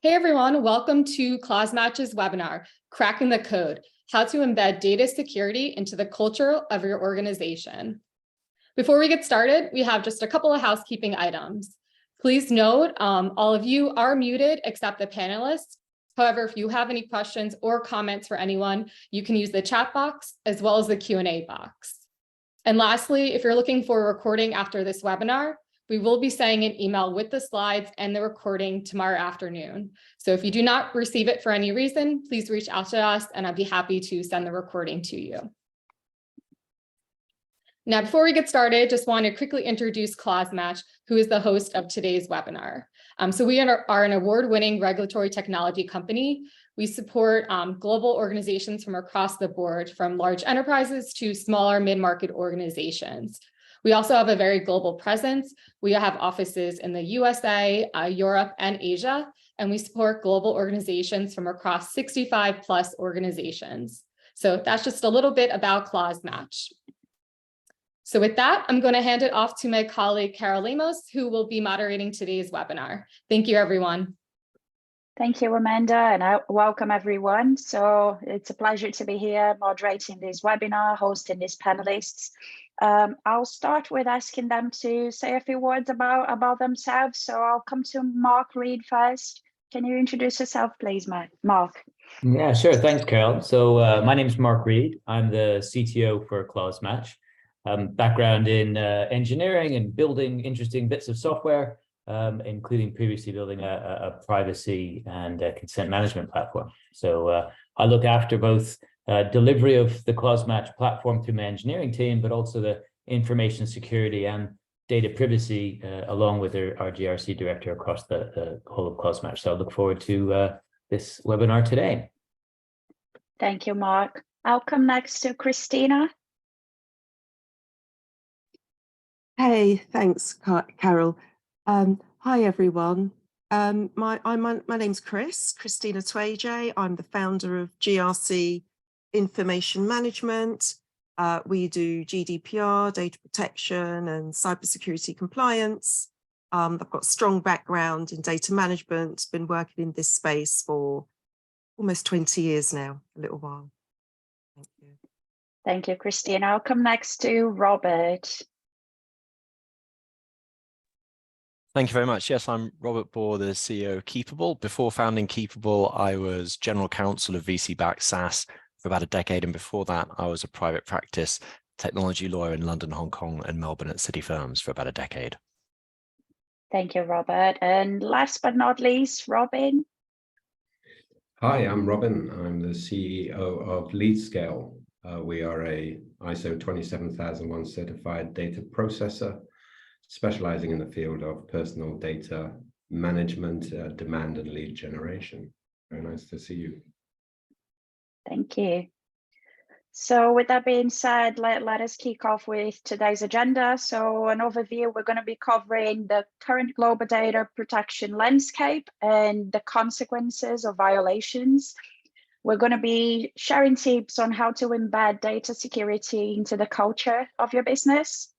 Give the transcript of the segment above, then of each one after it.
Hey everyone, welcome to ClausMatch's webinar, Cracking the Code, How to Embed Data Security into the Culture of Your Organization. Before we get started, we have just a couple of housekeeping items. Please note, all of you are muted except the panelists. However, if you have any questions or comments for anyone, you can use the chat box as well as the Q&A box. And lastly, if you're looking for a recording after this webinar, we will be sending an email with the slides and the recording tomorrow afternoon. So if you do not receive it for any reason, please reach out to us and I'd be happy to send the recording to you. Now, before we get started, just want to quickly introduce ClausMatch, who is the host of today's webinar. So we are an award-winning regulatory technology company. We support global organizations from across the board, from large enterprises to smaller mid-market organizations. We also have a very global presence. We have offices in the USA, Europe, and Asia, and we support global organizations from across 65 plus organizations. So that's just a little bit about ClausMatch. So with that, I'm going to hand it off to my colleague, Carol Lemos, who will be moderating today's webinar. Thank you, everyone. Thank you, Amanda, and welcome everyone. So it's a pleasure to be here moderating this webinar, hosting these panelists. I'll start with asking them to say a few words about themselves. So I'll come to Mark Reed first. Can you introduce yourself, please, Mark? Yeah, sure. Thanks, Carol. So my name is Mark Reed. I'm the CTO for ClausMatch. Background in engineering and building interesting bits of software, including previously building a privacy and consent management platform. So I look after both delivery of the ClausMatch platform through my engineering team, but also the information security and data privacy, along with our GRC director across the whole of ClausMatch. So I look forward to this webinar today. Thank you, Mark. I'll come next to Christina. Hey, thanks, Carol. Hi, everyone. My name's Christina Twajay. I'm the founder of GRC Information Management. We do GDPR, data protection, and cybersecurity compliance. I've got a strong background in data management, been working in this space for almost 20 years now, a little while. Thank you. Thank you, Christina. I'll come next to Robert. Thank you very much. Yes, I'm Robert Bohr, the CEO of Keepable. Before founding Keepable, I was general counsel of VC-backed SaaS for about a decade. And before that, I was a private practice technology lawyer in London, Hong Kong, and Melbourne at City Firms for about a decade. Thank you, Robert. And last but not least, Robin. Hi, I'm Robin. I'm the CEO of LeadScale. We are a ISO 27001 certified data processor, specializing in the field of personal data management, demand and lead generation. Very nice to see you. Thank you. So with that being said, let us kick off with today's agenda. So an overview, we're going to be covering the current global data protection landscape and the consequences of violations. We're going to be sharing tips on how to embed data security into the culture of your business.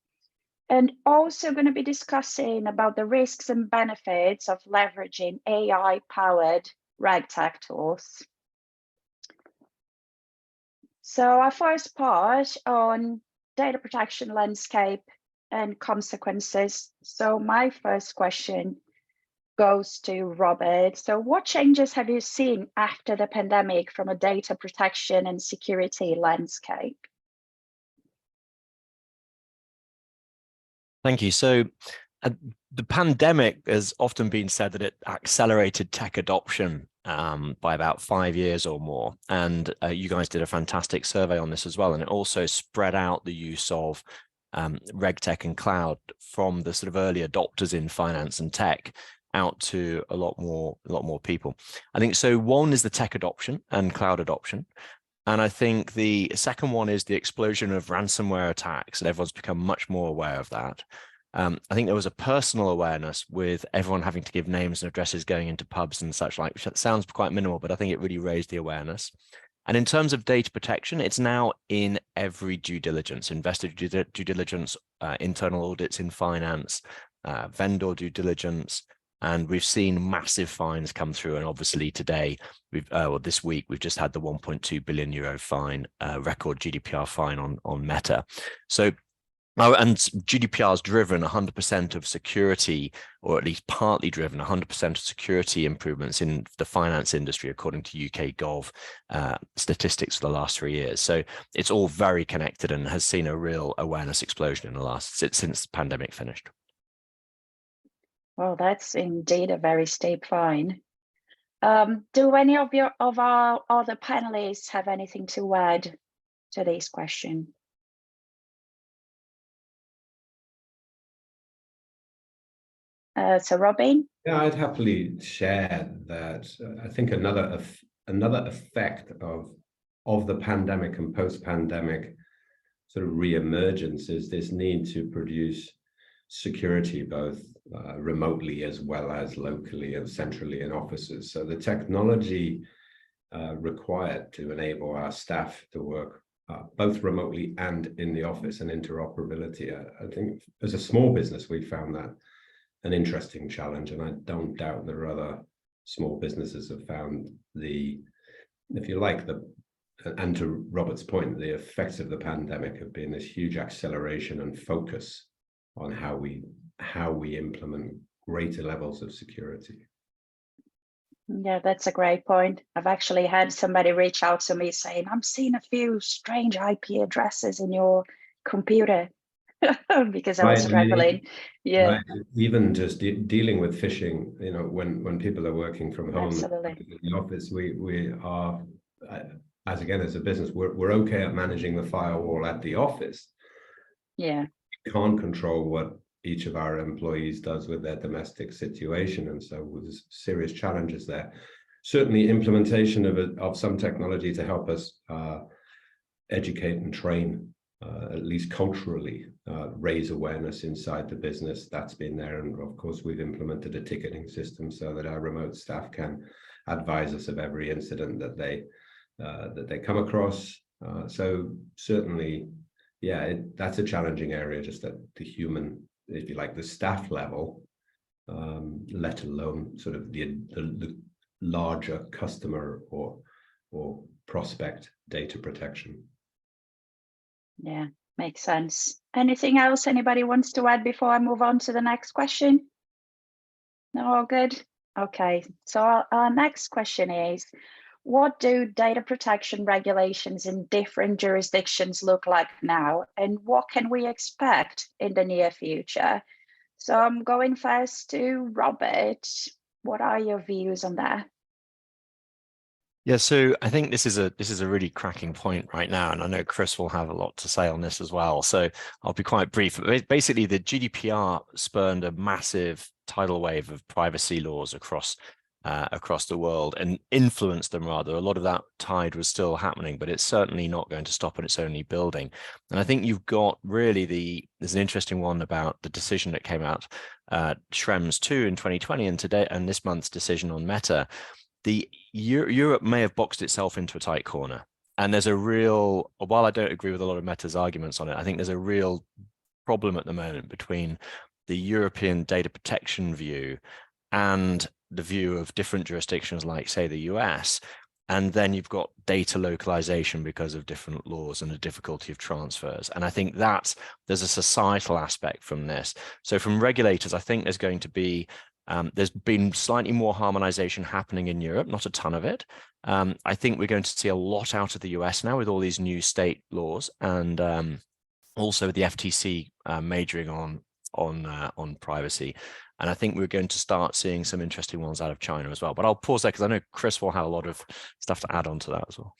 And also going to be discussing about the risks and benefits of leveraging AI-powered RegTech tools. So our first part on data protection landscape and consequences. So my first question goes to Robert. So what changes have you seen after the pandemic from a data protection and security landscape? Thank you. So the pandemic has often been said that it accelerated tech adoption by about 5 years or more. And you guys did a fantastic survey on this as well. And it also spread out the use of RegTech and cloud from the sort of early adopters in finance and tech out to a lot more people. I think so. One is the tech adoption and cloud adoption. And I think the second one is the explosion of ransomware attacks, and everyone's become much more aware of that. I think there was a personal awareness with everyone having to give names and addresses going into pubs and such like, which sounds quite minimal, but I think it really raised the awareness. And in terms of data protection, it's now in every due diligence, investor due diligence, internal audits in finance, vendor due diligence, And we've seen massive fines come through. And obviously today, this week, we've just had the 1.2 billion euro fine, record GDPR fine on Meta. So, and GDPR has driven 100% of security, or at least partly driven 100% of security improvements in the finance industry, according to UK Gov statistics for the last 3 years. So it's all very connected and has seen a real awareness explosion in the last, since the pandemic finished. Well, that's indeed a very steep fine. Do any of our other panelists have anything to add to this question? So Robin? Yeah, I'd happily share that. I think another effect of the pandemic and post-pandemic sort of re-emergence is this need to produce security both remotely as well as locally and centrally in offices. So the technology required to enable our staff to work both remotely and in the office, and interoperability, I think as a small business, we found that an interesting challenge, and I don't doubt there are other small businesses have found if you like, and to Robert's point, the effects of the pandemic have been this huge acceleration and focus on how we implement greater levels of security. Yeah, that's a great point. I've actually had somebody reach out to me saying, I'm seeing a few strange IP addresses in your computer. Because I was struggling. Yeah, right. Even just dealing with phishing, you know, when people are working from home, absolutely. in the office, we are, as a business, we're okay at managing the firewall at the office. Yeah, we can't control what each of our employees does with their domestic situation, and so there's serious challenges there. Certainly, implementation of some technology to help us educate and train. At least culturally, raise awareness inside the business. That's been there, and of course we've implemented a ticketing system so that our remote staff can advise us of every incident that they come across. So certainly, yeah, that's a challenging area, just at the human, if you like, the staff level, let alone sort of the larger customer or prospect data protection. yeah, makes sense. Anything else anybody wants to add before I move on to the next question? No, all good? Okay, so our next question is, what do data protection regulations in different jurisdictions look like now, and what can we expect in the near future? So I'm going first to Robert. What are your views on that? Yeah, so I think this is a really cracking point right now, and I know Chris will have a lot to say on this as well. So I'll be quite brief. Basically, the GDPR spurned a massive tidal wave of privacy laws across the world, and influenced them rather. A lot of that tide was still happening, but it's certainly not going to stop, and it's only building. And I think you've got really there's an interesting one about the decision that came out, Schrems 2 in 2020, and today, and this month's decision on Meta. Europe may have boxed itself into a tight corner, and there's a real, while I don't agree with a lot of Meta's arguments on it, I think there's a real problem at the moment between the European data protection view and the view of different jurisdictions like, say, the US, and then you've got data localization because of different laws and the difficulty of transfers. And I think that there's a societal aspect from this. So from regulators, I think there's going to be there's been slightly more harmonization happening in Europe, not a ton of it. I think we're going to see a lot out of the US now with all these new state laws, and also the FTC majoring on privacy. And I think we're going to start seeing some interesting ones out of China as well. But I'll pause there because I know Chris will have a lot of stuff to add on to that as well.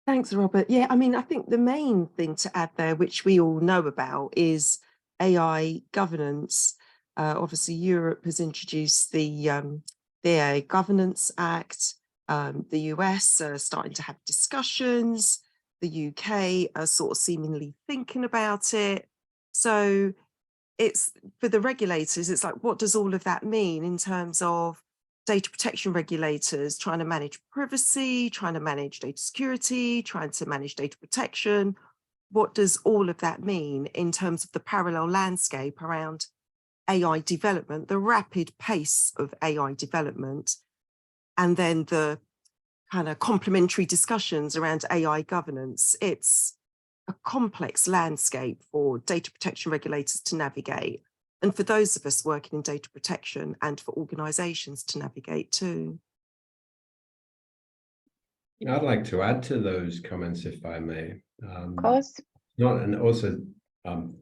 Thanks, Robert. Yeah, I mean, I think the main thing to add there, which we all know about, is AI governance. Obviously, Europe has introduced the AI Governance Act. The US are starting to have discussions. The UK are sort of seemingly thinking about it. So it's, for the regulators, it's like, what does all of that mean in terms of data protection regulators trying to manage privacy, trying to manage data security, trying to manage data protection? What does all of that mean in terms of the parallel landscape around AI development, the rapid pace of AI development, and then the kind of complementary discussions around AI governance. It's a complex landscape for data protection regulators to navigate, and for those of us working in data protection and for organisations to navigate too. I'd like to add to those comments, if I may. Of course. And also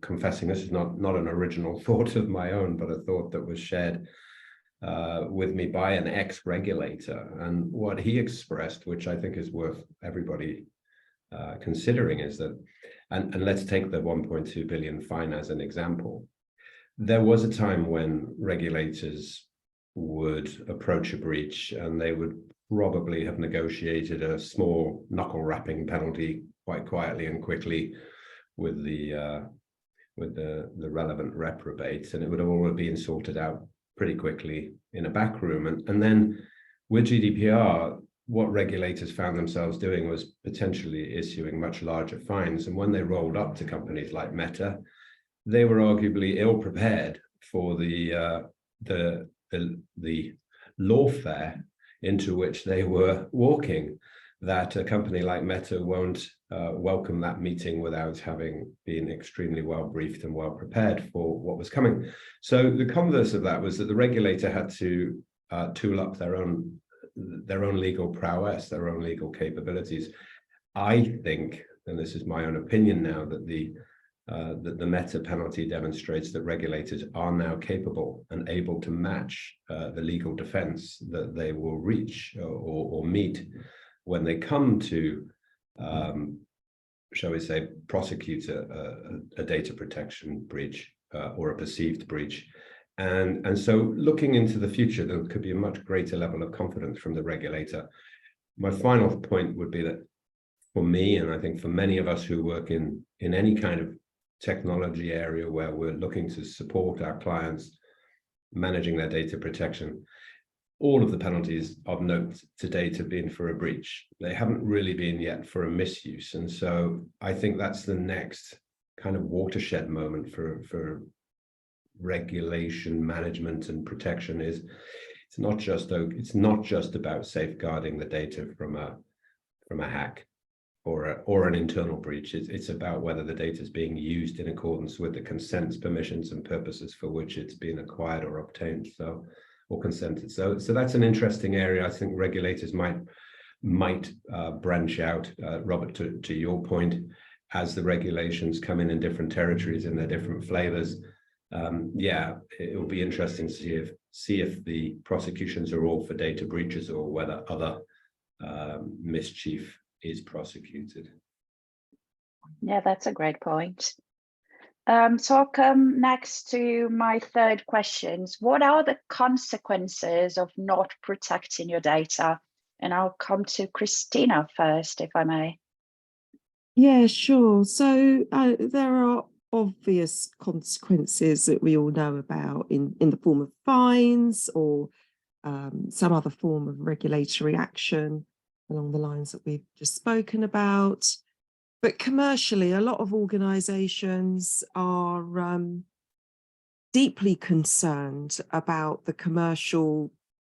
confessing this is not an original thought of my own, but a thought that was shared with me by an ex-regulator. And what he expressed, which I think is worth everybody considering, is that, and let's take the 1.2 billion fine as an example. There was a time when regulators would approach a breach and they would probably have negotiated a small knuckle rapping penalty quite quietly and quickly with the relevant reprobates, and it would all have been sorted out pretty quickly in a back room. And then with GDPR, what regulators found themselves doing was potentially issuing much larger fines. And when they rolled up to companies like Meta, they were arguably ill prepared for the lawfare into which they were walking, that a company like Meta won't welcome that meeting without having been extremely well briefed and well prepared for what was coming. So the converse of that was that the regulator had to tool up their own legal prowess, their own legal capabilities. I think, and this is my own opinion now, that the Meta penalty demonstrates that regulators are now capable and able to match the legal defense that they will reach or meet when they come to, shall we say, prosecute a data protection breach or a perceived breach. And so looking into the future, there could be a much greater level of confidence from the regulator. My final point would be that for me, and I think for many of us who work in any kind of technology area where we're looking to support our clients managing their data protection, all of the penalties of note to date have been for a breach. They haven't really been yet for a misuse. And so I think that's the next kind of watershed moment for regulation, management, and protection. Is it's not just about safeguarding the data from a hack or an internal breach. It's about whether the data is being used in accordance with the consents, permissions, and purposes for which it's been acquired or obtained, or consented. So that's an interesting area. I think regulators might branch out, Robert, to your point, as the regulations come in different territories and their different flavors. Yeah, it will be interesting to see if the prosecutions are all for data breaches or whether other mischief is prosecuted. Yeah, that's a great point. So I'll come next to my third questions. What are the consequences of not protecting your data? And I'll come to Christina first, if I may. Yeah, sure. So there are obvious consequences that we all know about in the form of fines or some other form of regulatory action along the lines that we've just spoken about. But commercially, a lot of organisations are deeply concerned about the commercial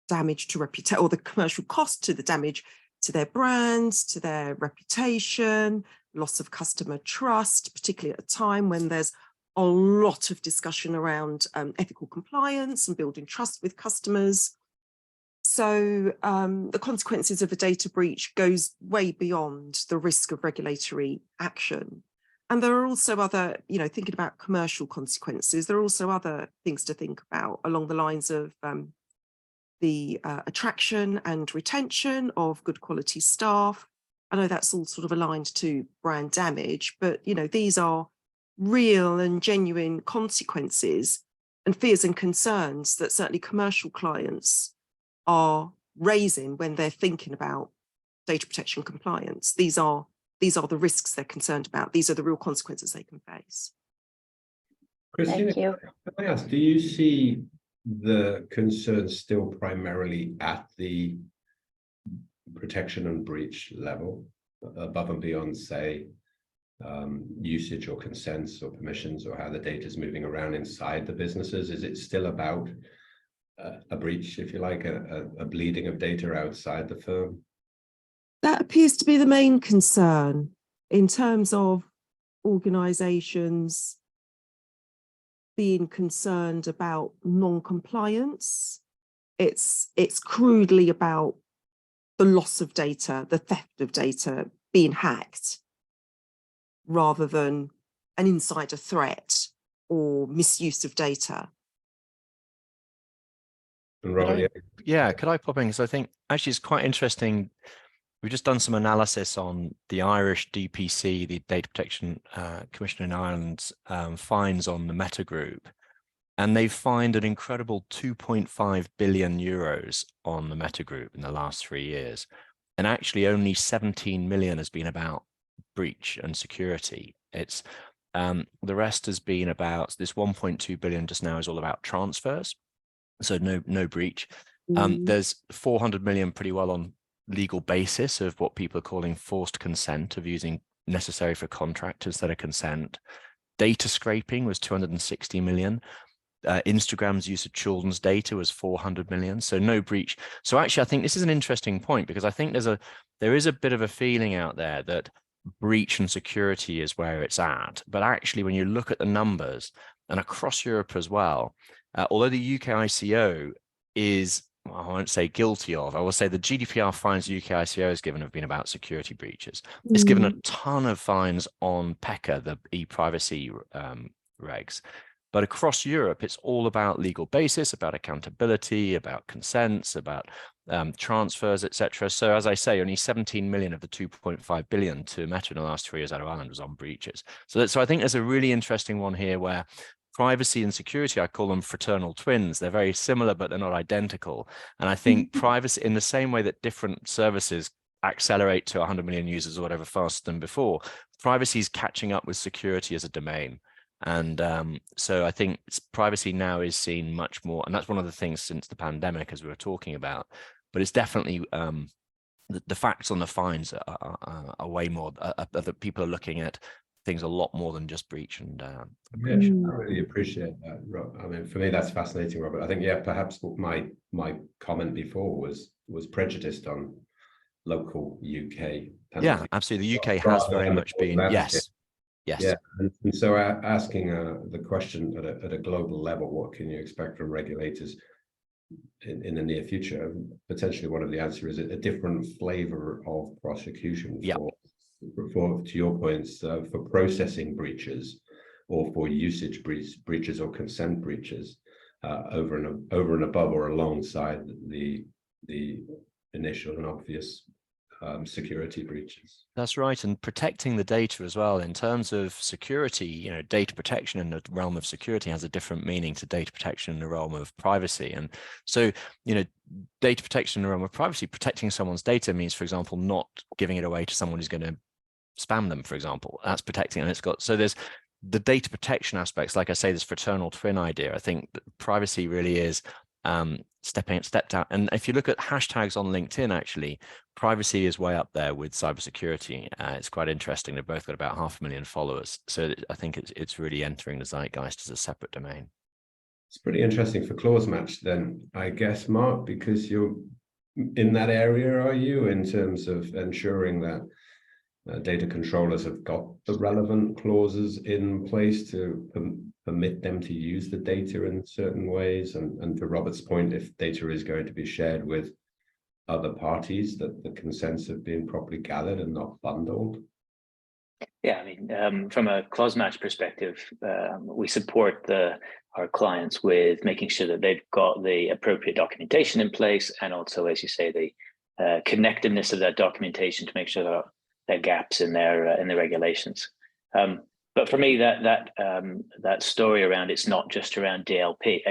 damage to reputation, or the commercial cost to the damage to their brands, to their reputation, loss of customer trust, particularly at a time when there's a lot of discussion around ethical compliance and building trust with customers. So the consequences of a data breach goes way beyond the risk of regulatory action. And there are also other, thinking about commercial consequences, there are also other things to think about along the lines of the attraction and retention of good quality staff. I know that's all sort of aligned to brand damage, but these are real and genuine consequences and fears and concerns that certainly commercial clients are raising when they're thinking about data protection compliance. These are the risks they're concerned about. These are the real consequences they can face. Christina, Thank you. can I ask, do you see the concerns still primarily at the protection and breach level, above and beyond, say, usage or consents or permissions, or how the data is moving around inside the businesses? Is it still about a breach, if you like, a bleeding of data outside the firm? That appears to be the main concern in terms of organisations being concerned about non-compliance. It's crudely about the loss of data, the theft of data, being hacked, rather than an insider threat or misuse of data. And Robert, Could I pop in? Because I think actually it's quite interesting. We've just done some analysis on the Irish DPC, the Data Protection Commission in Ireland's fines on the Meta Group. And they've fined an incredible 2.5 billion euros on the Meta Group in the last 3 years. And actually only 17 million has been about breach and security. It's the rest has been about this 1.2 billion just now is all about transfers. So no breach. There's 400 million pretty well on legal basis of what people are calling forced consent, of using necessary for contract instead of consent. Data scraping was 260 million. Instagram's use of children's data was 400 million. So no breach. So actually, I think this is an interesting point, because I think there is a bit of a feeling out there that breach and security is where it's at. But actually, when you look at the numbers, and across Europe as well, although the UK ICO is, well, I won't say guilty of, I will say the GDPR fines the UK ICO has given have been about security breaches. It's given a ton of fines on PECA, the e-privacy regs. But across Europe, it's all about legal basis, about accountability, about consents, about transfers, etc. So as I say, only 17 million of the 2.5 billion to Meta in the last 3 years out of Ireland was on breaches. So I think there's a really interesting one here where privacy and security, I call them fraternal twins. They're very similar, but they're not identical. And I think privacy, in the same way that different services accelerate to 100 million users or whatever faster than before, privacy is catching up with security as a domain. And so I think privacy now is seen much more, and that's one of the things since the pandemic, as we were talking about. But it's definitely the facts on the fines are way more. That people are looking at things a lot more than just breach and. I really appreciate that, Rob. I mean, for me, that's fascinating, Robert. I think, yeah, perhaps my comment before was prejudiced on local UK penalty. Yeah, absolutely. The UK has very much been yes. Yeah, and so asking the question at a global level, what can you expect from regulators in the near future? Potentially, one of the answers is a different flavor of prosecution for to your points, for processing breaches or for usage breaches or consent breaches, over and above or alongside the initial and obvious security breaches. That's right, and protecting the data as well. In terms of security, data protection in the realm of security has a different meaning to data protection in the realm of privacy. And so, data protection in the realm of privacy, protecting someone's data means, for example, not giving it away to someone who's going to spam them, for example. That's protecting, and so there's the data protection aspects. Like I say, this fraternal twin idea, I think that privacy really is stepped out. And if you look at hashtags on LinkedIn, actually, privacy is way up there with cybersecurity. It's quite interesting. They've both got about 500,000 followers. So I think it's really entering the zeitgeist as a separate domain. It's pretty interesting for clause match then, I guess, Mark, because you're in that area, are you, in terms of ensuring that data controllers have got the relevant clauses in place to permit them to use the data in certain ways? And to Robert's point, if data is going to be shared with other parties, that the consents have been properly gathered and not bundled? Yeah, I mean, from a clause match perspective, we support our clients with making sure that they've got the appropriate documentation in place, and also, as you say, the connectedness of that documentation to make sure that there are gaps in the regulations. But for me, that story around, it's not just around DLP,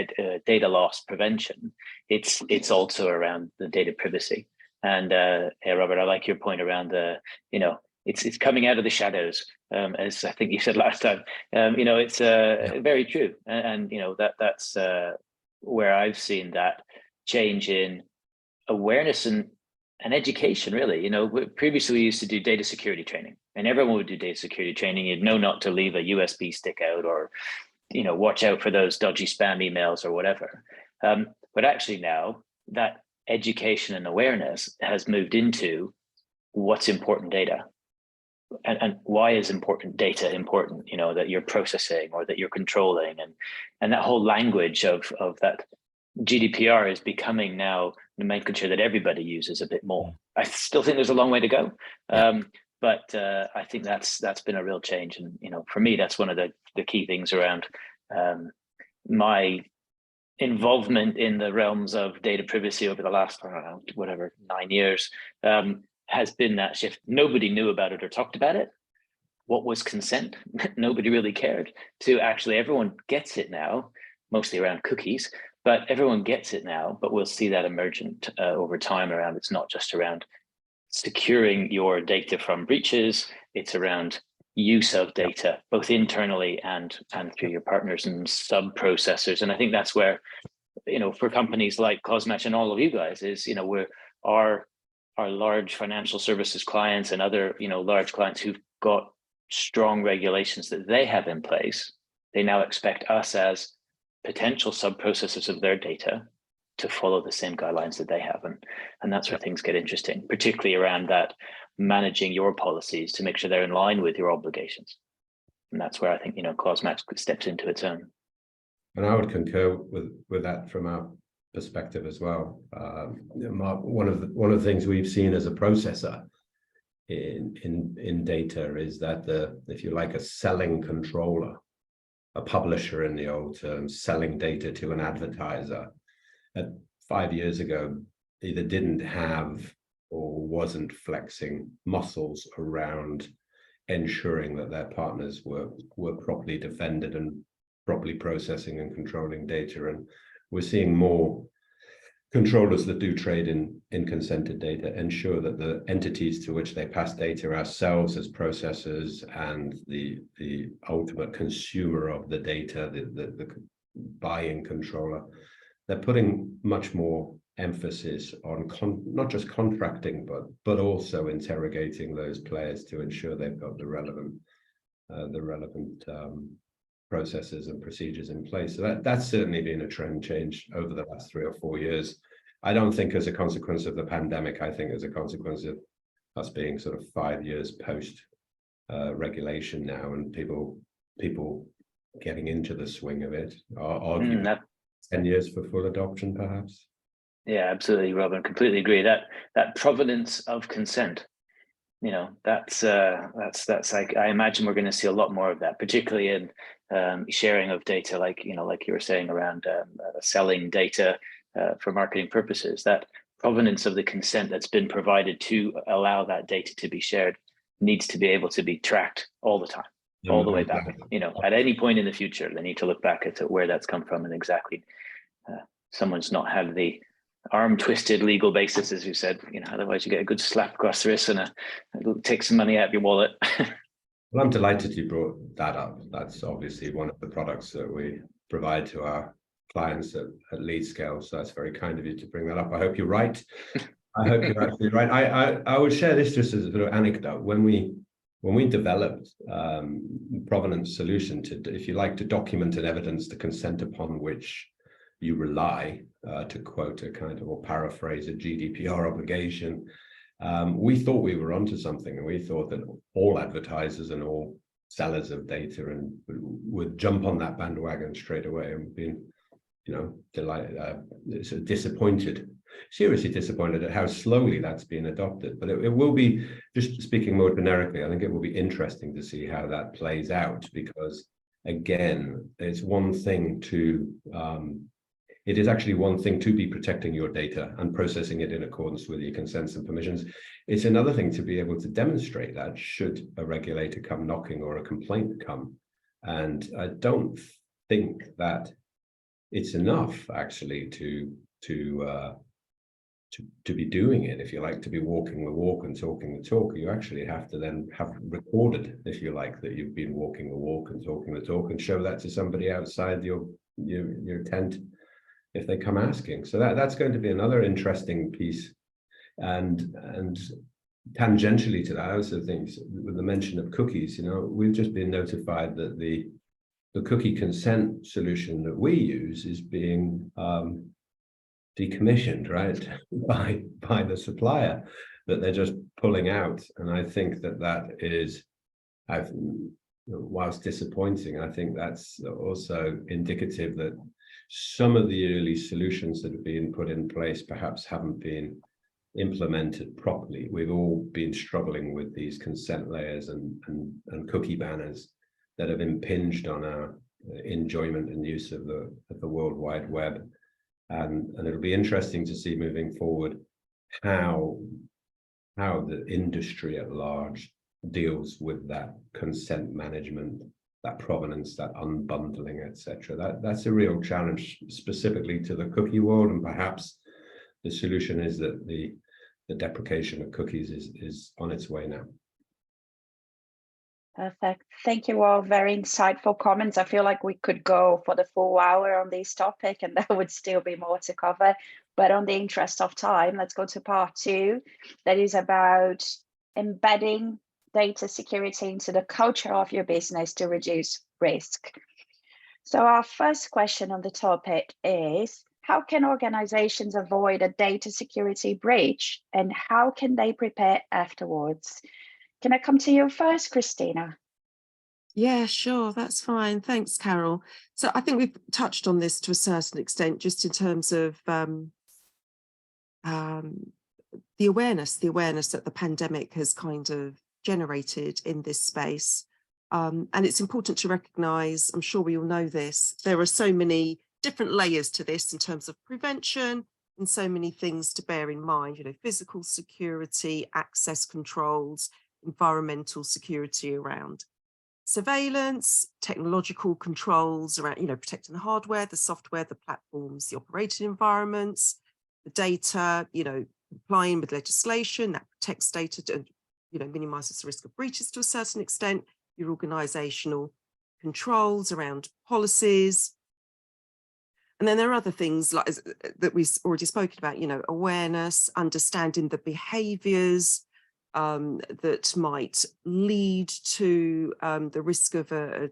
data loss prevention. It's also around the data privacy. And yeah, Robert, I like your point around it's coming out of the shadows, as I think you said last time. It's very true, and that's where I've seen that change in awareness and and education, really. Previously we used to do data security training, and everyone would do data security training. You'd know not to leave a USB stick out, or watch out for those dodgy spam emails or whatever. But actually now that education and awareness has moved into what's important data, and why is important data important, that you're processing or that you're controlling, and that whole language of that GDPR is becoming now nomenclature that everybody uses a bit more. I still think there's a long way to go. But I think that's been a real change. And, for me, that's one of the key things around my involvement in the realms of data privacy over the last, 9 years, has been that shift. Nobody knew about it or talked about it. What was consent? Nobody really cared. To actually, everyone gets it now, mostly around cookies, but everyone gets it now. But we'll see that emergent over time around, it's not just around securing your data from breaches, it's around use of data, both internally and through your partners and sub-processors. And I think that's where, for companies like CloseMatch and all of you guys is, we're our large financial services clients and other, large clients who've got strong regulations that they have in place, they now expect us as potential sub-processors of their data to follow the same guidelines that they have. And that's where things get interesting, particularly around that managing your policies to make sure they're in line with your obligations. And that's where I think, CloseMatch steps into its own. And I would concur with that from our perspective as well. Mark, one of the things we've seen as a processor in data is that if you like, a selling controller, a publisher in the old terms, selling data to an advertiser, 5 years ago, either didn't have or wasn't flexing muscles around ensuring that their partners were properly defended and properly processing and controlling data. And we're seeing more controllers that do trade in consented data ensure that the entities to which they pass data, ourselves as processors and the ultimate consumer of the data, the buying controller, they're putting much more emphasis on not just contracting, but also interrogating those players to ensure they've got the relevant processes and procedures in place. So that's certainly been a trend change over the last 3 or 4 years. I don't think as a consequence of the pandemic. I think as a consequence of us being sort of 5 years post regulation now, and people getting into the swing of it. Arguably 10 years for full adoption, perhaps. Yeah, absolutely, Robin. Completely agree. That provenance of consent, that's like, I imagine we're going to see a lot more of that, particularly in sharing of data, like you were saying around selling data for marketing purposes. That provenance of the consent that's been provided to allow that data to be shared needs to be able to be tracked all the time, all the way back. At any point in the future, they need to look back at where that's come from and exactly someone's not had the arm twisted legal basis, as you said. Otherwise you get a good slap across the wrist and it'll take some money out of your wallet. Well, I'm delighted you brought that up. That's obviously one of the products that we provide to our clients at LeadScale. So that's very kind of you to bring that up. I hope you're right. I hope you're actually right. I would share this just as a bit of anecdote. When we developed provenance solution to, if you like, to document and evidence the consent upon which you rely, to quote a kind of, or paraphrase a GDPR obligation, we thought we were onto something, and we thought that all advertisers and all sellers of data and would jump on that bandwagon straight away, and been, delighted, disappointed, seriously disappointed at how slowly that's been adopted. But it will be, just speaking more generically, I think it will be interesting to see how that plays out, because again, it's one thing to it is actually one thing to be protecting your data and processing it in accordance with your consents and permissions. It's another thing to be able to demonstrate that should a regulator come knocking or a complaint come. And I don't think that it's enough actually to be doing it, if you like, to be walking the walk and talking the talk. You actually have to then have recorded, if you like, that you've been walking the walk and talking the talk, and show that to somebody outside your tent if they come asking. So that's going to be another interesting piece And tangentially to that, I also think with the mention of cookies, we've just been notified that the cookie consent solution that we use is being decommissioned, right, by the supplier, that they're just pulling out. And I think that is, whilst disappointing, I think that's also indicative that some of the early solutions that have been put in place perhaps haven't been implemented properly. We've all been struggling with these consent layers and cookie banners that have impinged on our enjoyment and use of the World Wide Web. And it'll be interesting to see moving forward how the industry at large deals with that consent management, that provenance, that unbundling, etc. That's a real challenge specifically to the cookie world, and perhaps the solution is that the deprecation of cookies is on its way now. Perfect. Thank you all. Very insightful comments. I feel like we could go for the full hour on this topic and there would still be more to cover. But on the interest of time, let's go to part 2. That is about embedding data security into the culture of your business to reduce risk. So our first question on the topic is, how can organizations avoid a data security breach and how can they prepare afterwards? Can I come to you first, Christina? Yeah, sure, that's fine. Thanks, Carol. So I think we've touched on this to a certain extent, just in terms of the awareness that the pandemic has kind of generated in this space. And it's important to recognise, I'm sure we all know this, there are so many different layers to this in terms of prevention and so many things to bear in mind, physical security, access controls, environmental security around surveillance, technological controls around, protecting the hardware, the software, the platforms, the operating environments, the data, complying with legislation that protects data and, minimises the risk of breaches to a certain extent, your organisational controls around policies. And then there are other things like that we've already spoken about, awareness, understanding the behaviours that might lead to the risk of a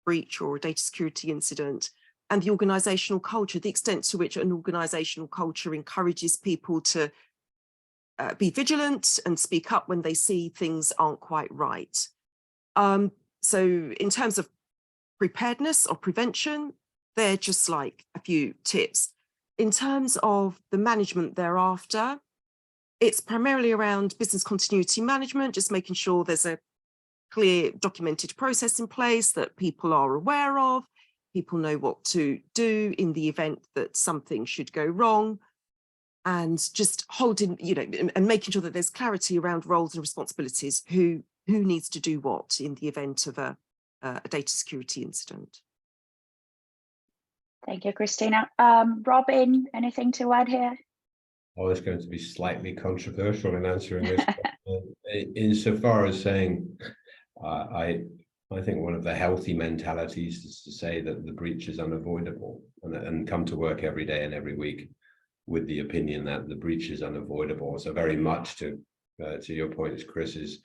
breach or a data security incident, and the organisational culture, the extent to which an organisational culture encourages people to be vigilant and speak up when they see things aren't quite right. So in terms of preparedness or prevention, they're just like a few tips. In terms of the management thereafter, it's primarily around business continuity management, just making sure there's a clear documented process in place that people are aware of, people know what to do in the event that something should go wrong, and just holding, and making sure that there's clarity around roles and responsibilities, who needs to do what in the event of a data security incident. Thank you, Christina. Robin, anything to add here? I was going to be slightly controversial in answering this. Insofar as saying, I think one of the healthy mentalities is to say that the breach is unavoidable, and come to work every day and every week with the opinion that the breach is unavoidable. So very much to your point, Chris, is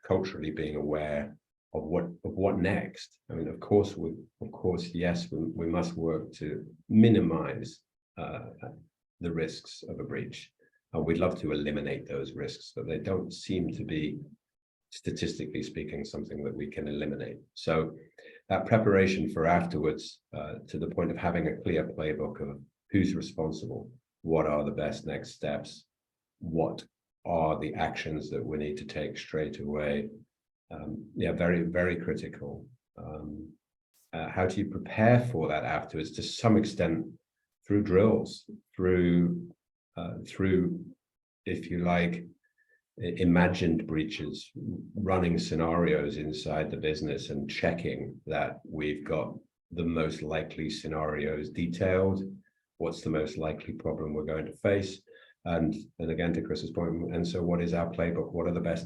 culturally being aware of what next. I mean, of course, yes, we must work to minimize the risks of a breach, and we'd love to eliminate those risks, but they don't seem to be, statistically speaking, something that we can eliminate. So that preparation for afterwards, to the point of having a clear playbook of who's responsible, what are the best next steps, what are the actions that we need to take straight away. Very, very critical. How do you prepare for that afterwards? To some extent, through drills, through, if you like, imagined breaches, running scenarios inside the business and checking that we've got the most likely scenarios detailed, what's the most likely problem we're going to face, and again, to Chris's point, and so what is our playbook? What are the best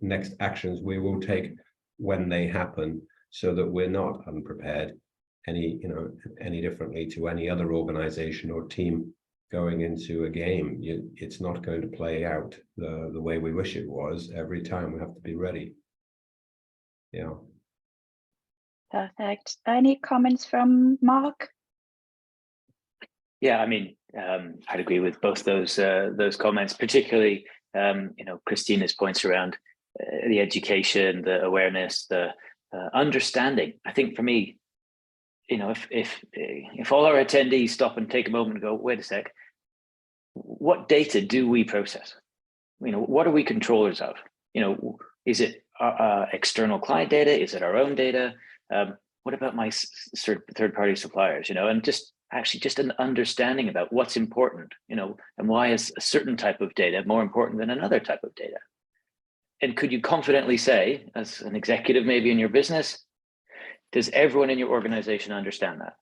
next actions we will take when they happen, so that we're not unprepared any differently to any other organization or team going into a game. It's not going to play out the way we wish it was every time. We have to be ready. Yeah. Perfect. Any comments from Mark? Yeah, I mean, I'd agree with both those comments, particularly Christina's points around the education, the awareness, the understanding. I think for me, if all our attendees stop and take a moment and go, wait a sec, what data do we process? What are we controllers of? Is it external client data? Is it our own data? What about my third-party suppliers? And just an understanding about what's important, and why is a certain type of data more important than another type of data? And could you confidently say, as an executive maybe in your business, does everyone in your organization understand that?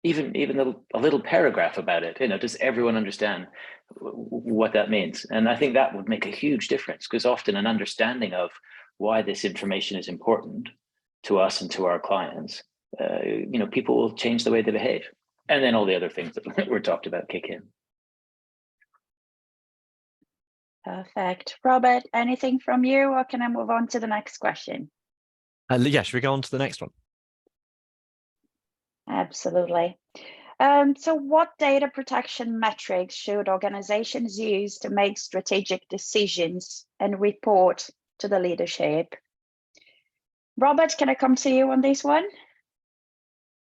Even a little paragraph about it, does everyone understand what that means? And I think that would make a huge difference, because often an understanding of why this information is important to us and to our clients, people will change the way they behave. And then all the other things that were talked about kick in. Perfect. Robert, anything from you, or can I move on to the next question? Yeah, should we go on to the next one? Absolutely. So what data protection metrics should organizations use to make strategic decisions and report to the leadership? Robert, can I come to you on this one?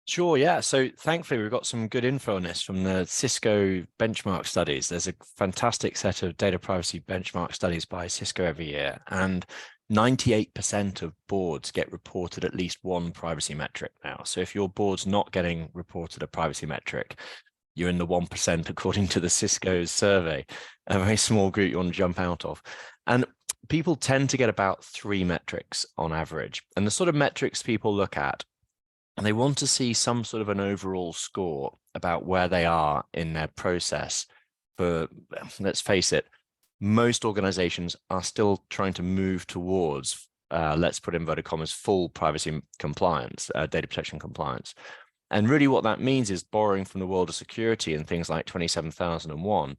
Sure, yeah. So thankfully, we've got some good info on this from the Cisco benchmark studies. There's a fantastic set of data privacy benchmark studies by Cisco every year, and 98% of boards get reported at least one privacy metric now. So if your board's not getting reported a privacy metric, you're in the 1% according to the Cisco's survey, a very small group you want to jump out of. And people tend to get about 3 metrics on average. And the sort of metrics people look at, and they want to see some sort of an overall score about where they are in their process. For, let's face it, most organizations are still trying to move towards, let's put inverted commas, full privacy compliance, data protection compliance. And really what that means is, borrowing from the world of security and things like 27001,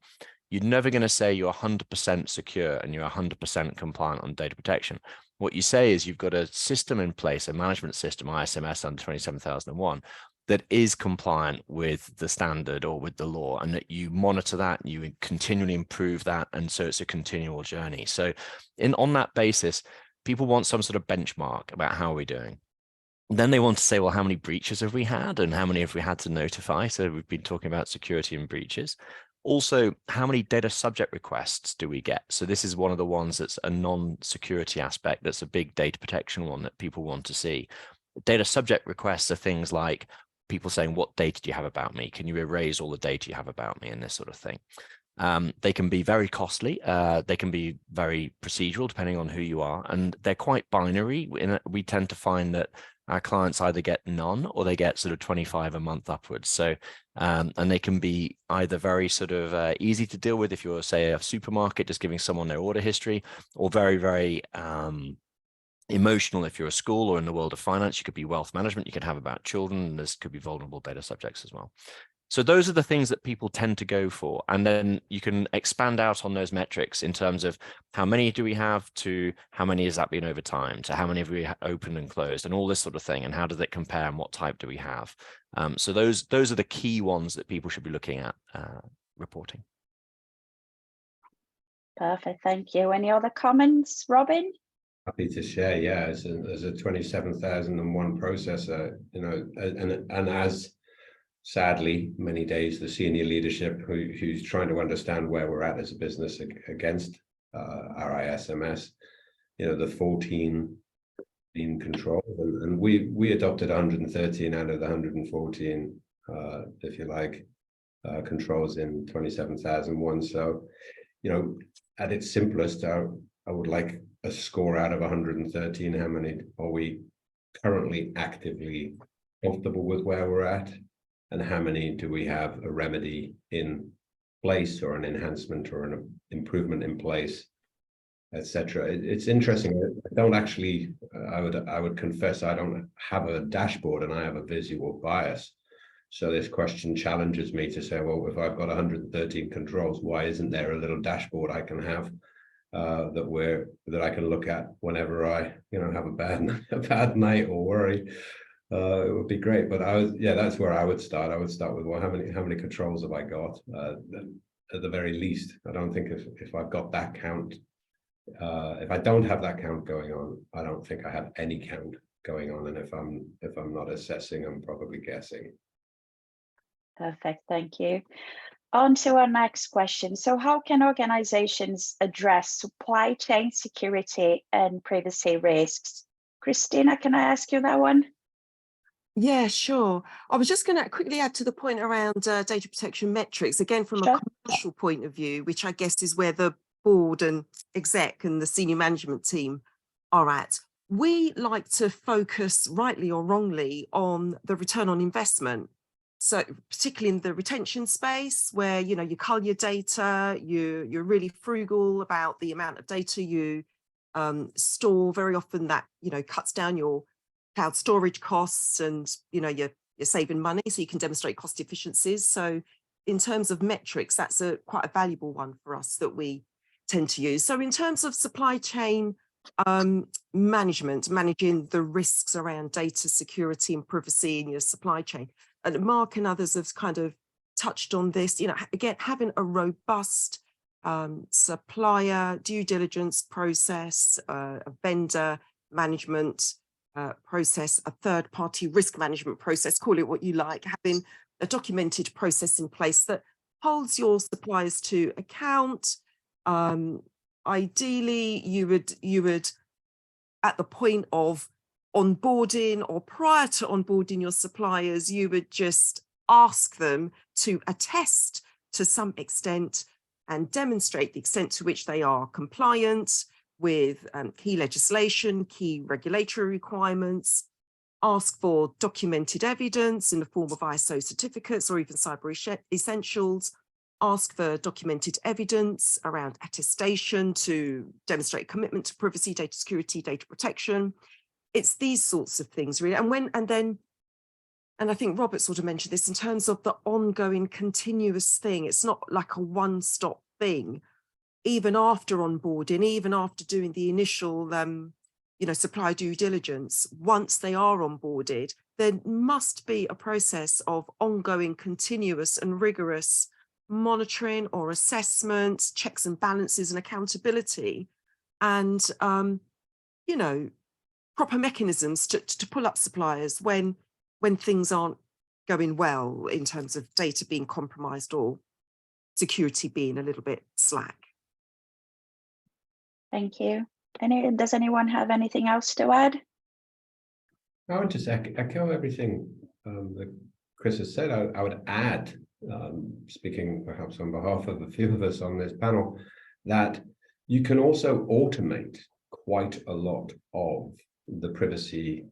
you're never going to say you're 100% secure and you're 100% compliant on data protection. What you say is you've got a system in place, a management system, ISMS under 27001, that is compliant with the standard or with the law, and that you monitor that, and you continually improve that. And so it's a continual journey. So on that basis, people want some sort of benchmark about how we're doing. Then they want to say, well, how many breaches have we had and how many have we had to notify? So we've been talking about security and breaches. Also, how many data subject requests do we get? So this is one of the ones that's a non-security aspect. That's a big data protection one that people want to see. Data subject requests are things like people saying, what data do you have about me? Can you erase all the data you have about me? And this sort of thing. They can be very costly. They can be very procedural, depending on who you are. And they're quite binary. We tend to find that our clients either get none or they get sort of 25 a month upwards. So, and they can be either very sort of easy to deal with if you're, say, a supermarket, just giving someone their order history, or very, very emotional if you're a school, or in the world of finance, you could be wealth management, you could have about children, and this could be vulnerable data subjects as well. So those are the things that people tend to go for. And then you can expand out on those metrics in terms of how many do we have, to how many has that been over time, to how many have we opened and closed, and all this sort of thing. And how does it compare, and what type do we have? So those are the key ones that people should be looking at reporting. Perfect, thank you. Any other comments, Robin? Happy to share. Yeah, as a 27001 processor, and as sadly many days the senior leadership who's trying to understand where we're at as a business against our ISMS, the 14 being controlled, and we adopted 113 out of the 114, if you like, controls in 27001. So, at its simplest, I would like a score out of 113. How many are we currently actively comfortable with where we're at? And how many do we have a remedy in place, or an enhancement or an improvement in place, etc. It's interesting. I don't actually, I would confess, I don't have a dashboard, and I have a visual bias. So this question challenges me to say, well, if I've got 113 controls, why isn't there a little dashboard I can have that I can look at whenever I have a bad night or worry? It would be great. But that's where I would start. I would start with, well, how many controls have I got? At the very least, I don't think if I've got that count, if I don't have that count going on, I don't think I have any count going on. And if I'm not assessing, I'm probably guessing. Perfect, thank you. On to our next question. So how can organizations address supply chain security and privacy risks? Christina, can I ask you that one? Yeah, sure. I was just going to quickly add to the point around data protection metrics, again, from a commercial point of view, which I guess is where the board and exec and the senior management team are at. We like to focus, rightly or wrongly, on the return on investment. So particularly in the retention space, where you cull your data, you're really frugal about the amount of data you store. Very often that cuts down your cloud storage costs, and you're saving money, so you can demonstrate cost efficiencies. So in terms of metrics, that's quite a valuable one for us that we tend to use. So in terms of supply chain management, managing the risks around data security and privacy in your supply chain, and Mark and others have kind of touched on this, again, having a robust supplier due diligence process, a vendor management process, a third-party risk management process, call it what you like, having a documented process in place that holds your suppliers to account. Ideally, you would at the point of onboarding or prior to onboarding your suppliers, you would just ask them to attest to some extent and demonstrate the extent to which they are compliant with key legislation, key regulatory requirements, ask for documented evidence in the form of ISO certificates or even Cyber Essentials, ask for documented evidence around attestation to demonstrate commitment to privacy, data security, data protection. It's these sorts of things, really. And I think Robert sort of mentioned this in terms of the ongoing continuous thing. It's not like a one-stop thing. Even after onboarding, even after doing the initial, supply due diligence, once they are onboarded, there must be a process of ongoing, continuous and rigorous monitoring or assessment, checks and balances and accountability, and, proper mechanisms to pull up suppliers when things aren't going well in terms of data being compromised or security being a little bit slack. Thank you. Does anyone have anything else to add? I would just echo everything that Chris has said. I would add, speaking perhaps on behalf of a few of us on this panel, that you can also automate quite a lot of the privacy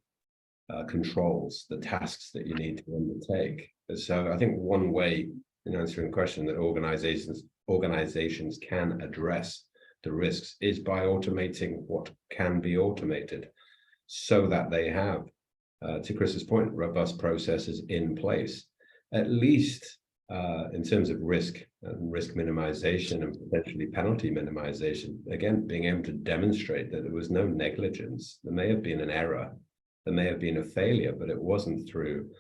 controls, the tasks that you need to undertake. So I think one way, in answering the question, that organizations can address the risks is by automating what can be automated, so that they have, to Chris's point, robust processes in place, at least in terms of risk and risk minimization and potentially penalty minimization. Again, being able to demonstrate that there was no negligence. There may have been an error, there may have been a failure, but it wasn't through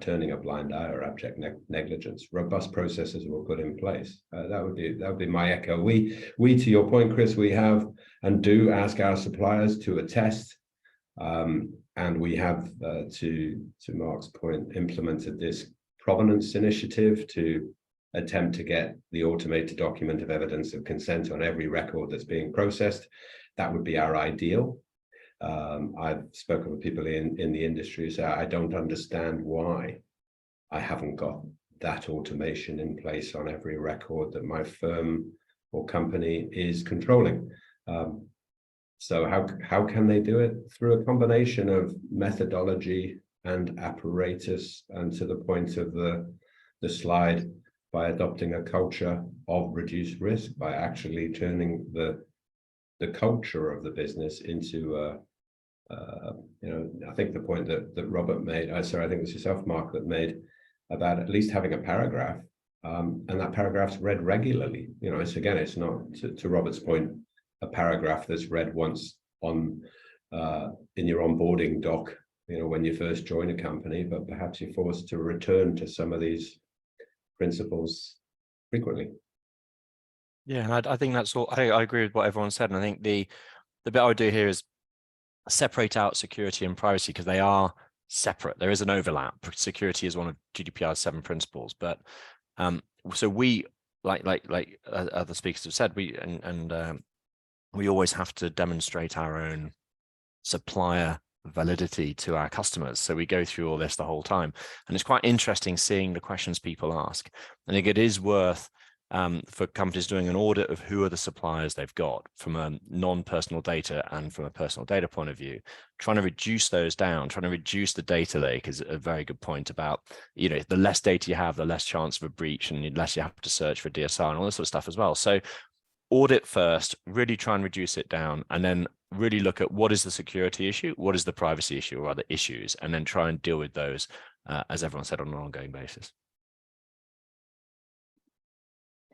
turning a blind eye or abject negligence. Robust processes were put in place. That would be my echo. We, to your point, Chris, we have and do ask our suppliers to attest, and we have, to Mark's point, implemented this provenance initiative to attempt to get the automated document of evidence of consent on every record that's being processed. That would be our ideal. I've spoken with people in the industry, so I don't understand why I haven't got that automation in place on every record that my firm or company is controlling. So how can they do it? Through a combination of methodology and apparatus, and to the point of the slide, by adopting a culture of reduced risk, by actually turning the culture of the business into I think the point that Robert made, sorry, I think it was yourself, Mark, that made about at least having a paragraph, and that paragraph's read regularly. You know, it's again, it's not, to Robert's point, a paragraph that's read once on in your onboarding doc, you know, when you first join a company, but perhaps you're forced to return to some of these principles frequently. Yeah, I think that's all. I agree with what everyone said, and I think the bit I would do here is separate out security and privacy, because they are separate. There is an overlap. Security is one of GDPR's 7 principles, but so we like other speakers have said, we we always have to demonstrate our own supplier validity to our customers. So we go through all this the whole time, and it's quite interesting seeing the questions people ask. I think it is worth for companies doing an audit of who are the suppliers they've got from a non-personal data and from a personal data point of view, trying to reduce those down, trying to reduce the data lake is a very good point about, you know, the less data you have, the less chance of a breach and the less you have to search for DSR and all this sort of stuff as well. So audit first, really try and reduce it down, and then really look at what is the security issue, what is the privacy issue or other issues, and then try and deal with those, as everyone said, on an ongoing basis.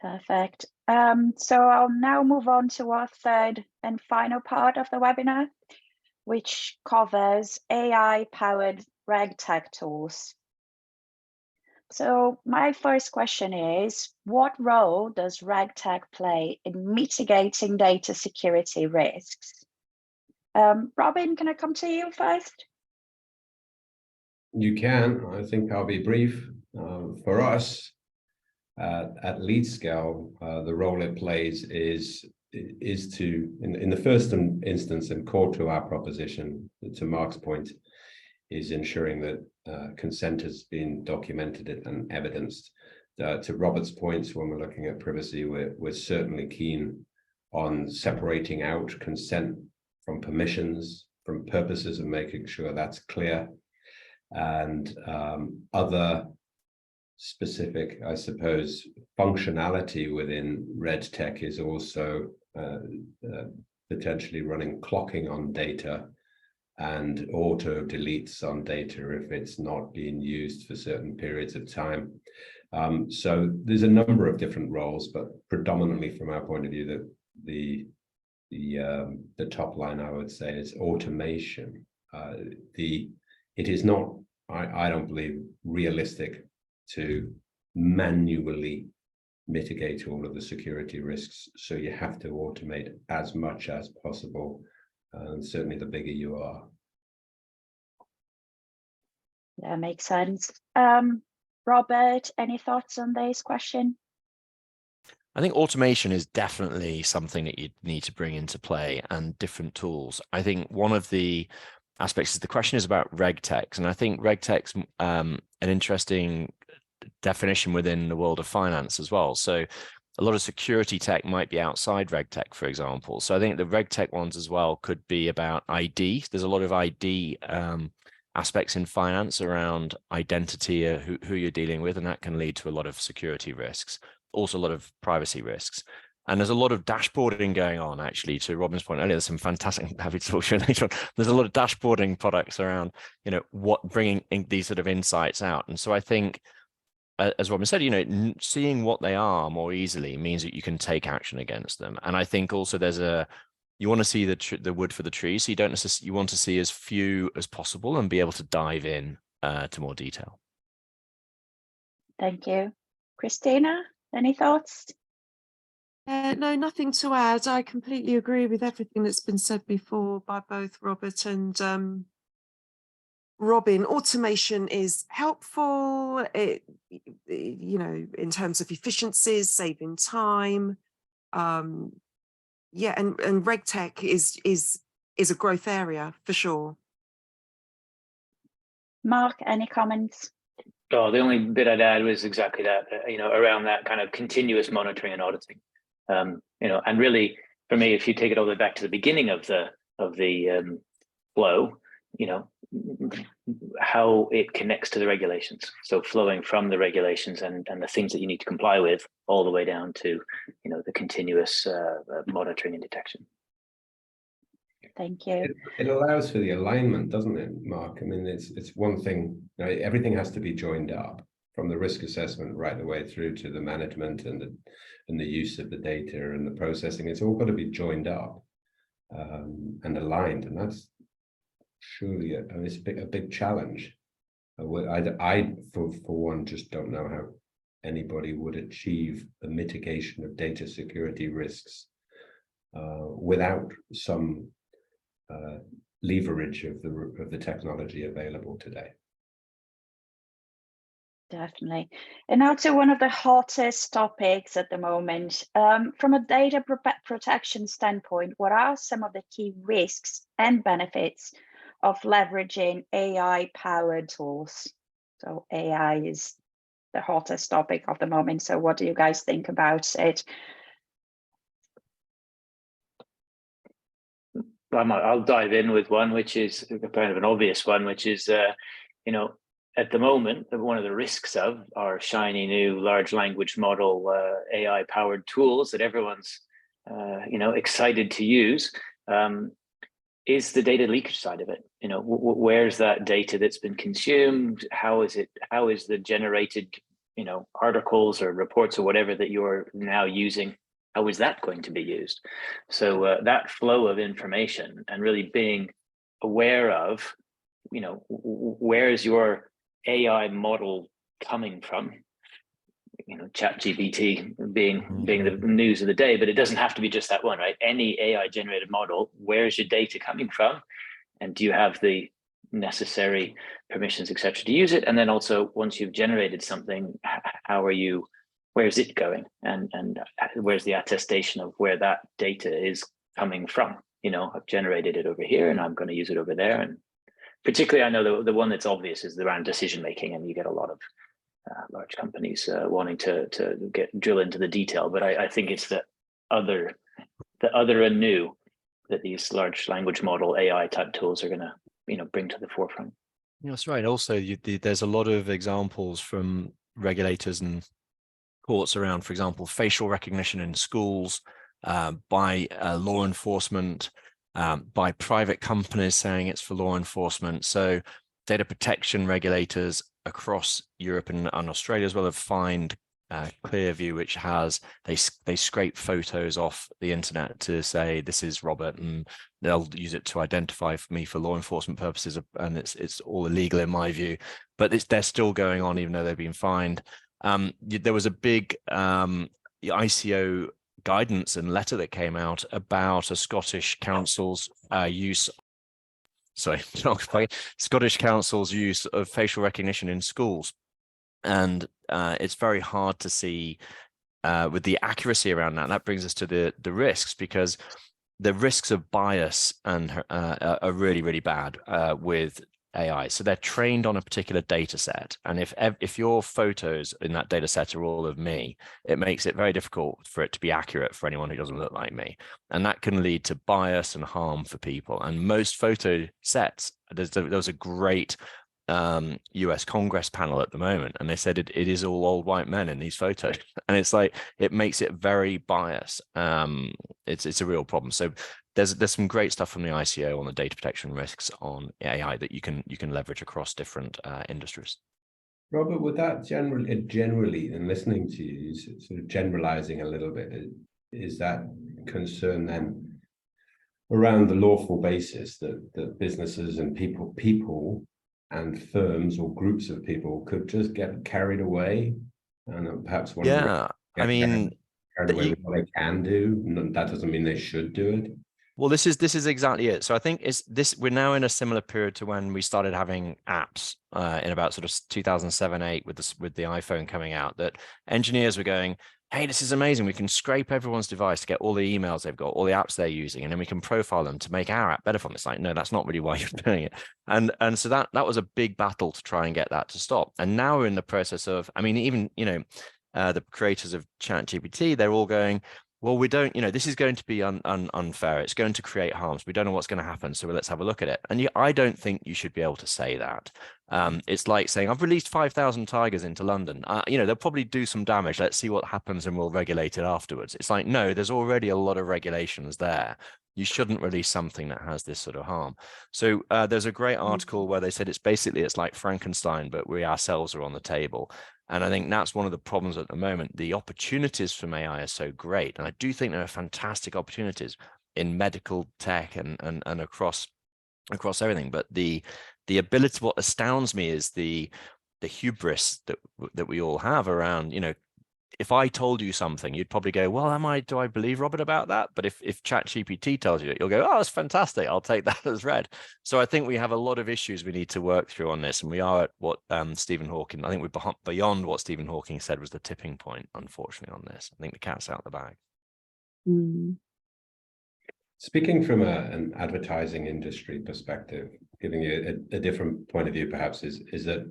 Perfect. So I'll now move on to our third and final part of the webinar, which covers AI-powered RegTech tools. So my first question is, what role does RegTech play in mitigating data security risks? Robin, can I come to you first? You can. I think I'll be brief. For us, at LeadScale, the role it plays is to, in the first instance and core to our proposition, to Mark's point, is ensuring that consent has been documented and evidenced. To Robert's points, when we're looking at privacy, we're certainly keen on separating out consent from permissions, from purposes of making sure that's clear, and other specific, I suppose, functionality within RegTech is also potentially running clocking on data and auto deletes on data if it's not being used for certain periods of time. So there's a number of different roles, but predominantly from our point of view, the top line, I would say, is automation. It is not, I don't believe, realistic to manually mitigate all of the security risks. So you have to automate as much as possible, and certainly the bigger you are. That makes sense. Robert, any thoughts on this question? I think automation is definitely something that you need to bring into play, and different tools. I think one of the aspects is the question is about RegTechs, and I think RegTech's an interesting definition within the world of finance as well. So a lot of security tech might be outside RegTech, for example. So I think the RegTech ones as well could be about ID. There's a lot of ID aspects in finance around identity, who you're dealing with, and that can lead to a lot of security risks, also a lot of privacy risks. And there's a lot of dashboarding going on, actually, to Robin's point earlier. There's some fantastic, I'm happy to talk to you later on. There's a lot of dashboarding products around, you know, bringing these sort of insights out. And so I think, as Robin said, you know, seeing what they are more easily means that you can take action against them. And I think also you want to see the wood for the trees. So you don't necessarily, you want to see as few as possible and be able to dive in to more detail. Thank you. Christina, any thoughts? No, nothing to add. I completely agree with everything that's been said before by both Robert and Robin. Automation is helpful, you know, in terms of efficiencies, saving time. Yeah, and RegTech is a growth area for sure. Mark, any comments? Oh, the only bit I'd add was exactly that, you know, around that kind of continuous monitoring and auditing. You know, and really, for me, if you take it all the way back to the beginning of the flow, you know, how it connects to the regulations. So flowing from the regulations and the things that you need to comply with, all the way down to, you know, the continuous monitoring and detection. Thank you. It allows for the alignment, doesn't it, Mark? I mean, it's one thing, you know, everything has to be joined up from the risk assessment right the way through to the management and the use of the data and the processing. It's all got to be joined up and aligned, and that's surely it's a big challenge. I for one just don't know how anybody would achieve the mitigation of data security risks without some leverage of the technology available today. Definitely. And now to one of the hottest topics at the moment. From a data protection standpoint, what are some of the key risks and benefits of leveraging AI-powered tools? So AI is the hottest topic of the moment. So what do you guys think about it? I'll dive in with one, which is kind of an obvious one, which is, you know, at the moment, one of the risks of our shiny new large language model AI powered tools that everyone's, you know, excited to use is the data leakage side of it. You know, where's that data that's been consumed? How is the generated, you know, articles or reports or whatever that you're now using? How is that going to be used? So that flow of information and really being aware of, you know, where is your AI model coming from? You know, ChatGPT being the news of the day, but it doesn't have to be just that one, right? Any AI generated model, where's your data coming from? And do you have the necessary permissions, etc., to use it? And then also, once you've generated something, how are you, where's it going? And where's the attestation of where that data is coming from? You know, I've generated it over here and I'm going to use it over there. And particularly, I know the one that's obvious is around decision making, and you get a lot of large companies wanting to drill into the detail. But I think it's the other and new that these large language model AI type tools are going to, you know, bring to the forefront. Yeah, that's right. Also, there's a lot of examples from regulators and courts around, for example, facial recognition in schools, by law enforcement, by private companies saying it's for law enforcement. So data protection regulators across Europe and Australia as well have fined Clearview, which has, they scrape photos off the internet to say this is Robert, and they'll use it to identify me for law enforcement purposes, and it's all illegal in my view, but they're still going on even though they've been fined. There was a big ICO guidance and letter that came out about a Scottish council's Scottish council's use of facial recognition in schools. And it's very hard to see with the accuracy around that. And that brings us to the risks, because the risks of bias and are really, really bad with AI. So they're trained on a particular data set. And if your photos in that data set are all of me, it makes it very difficult for it to be accurate for anyone who doesn't look like me. And that can lead to bias and harm for people. And most photo sets, there was a great US Congress panel at the moment, and they said it is all old white men in these photos. And it's like, it makes it very biased. It's a real problem. So there's some great stuff from the ICO on the data protection risks on AI that you can leverage across different industries. Robert, would that generally, in listening to you, sort of generalizing a little bit, is that concern then around the lawful basis that businesses and people and firms or groups of people could just get carried away and perhaps carried away with what they can do? That doesn't mean they should do it. Well, this is exactly it. So I think we're now in a similar period to when we started having apps in about sort of 2007-8 with the iPhone coming out, that engineers were going, hey, this is amazing. We can scrape everyone's device to get all the emails they've got, all the apps they're using, and then we can profile them to make our app better for them. It's like, no, that's not really why you're doing it. And so that was a big battle to try and get that to stop. And now we're in the process of, I mean, even, you know, the creators of ChatGPT, they're all going, well, we don't, you know, this is going to be unfair. It's going to create harms. We don't know what's going to happen. So let's have a look at it. And I don't think you should be able to say that. It's like saying, I've released 5,000 tigers into London. You know, they'll probably do some damage. Let's see what happens and we'll regulate it afterwards. It's like, no, there's already a lot of regulations there. You shouldn't release something that has this sort of harm. So there's a great article where they said it's like Frankenstein, but we ourselves are on the table. And I think that's one of the problems at the moment. The opportunities from AI are so great. And I do think there are fantastic opportunities in medical tech and across everything. But the ability, what astounds me is the hubris that we all have around, you know, if I told you something, you'd probably go, well, do I believe Robert about that? But if ChatGPT tells you it, you'll go, oh, it's fantastic. I'll take that as read. So I think we have a lot of issues we need to work through on this. And we are at what Stephen Hawking, I think we're beyond what Stephen Hawking said was the tipping point, unfortunately, on this. I think the cat's out of the bag. Mm. Speaking from an advertising industry perspective, giving you a different point of view, perhaps, is that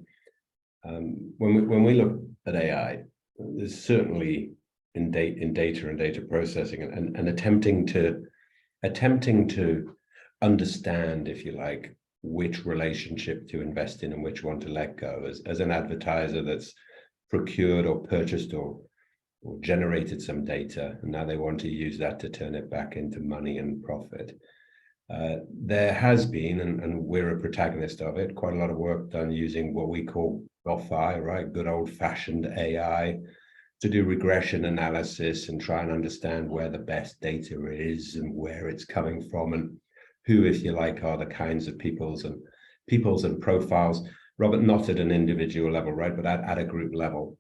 when we look at AI, there's certainly in data and data processing and attempting to understand, if you like, which relationship to invest in and which one to let go as an advertiser that's procured or purchased or generated some data, and now they want to use that to turn it back into money and profit. There has been, and we're a protagonist of it, quite a lot of work done using what we call GOFI, right? Good old-fashioned AI, to do regression analysis and try and understand where the best data is and where it's coming from and who, if you like, are the kinds of peoples and profiles. Robert, not at an individual level, right, but at a group level.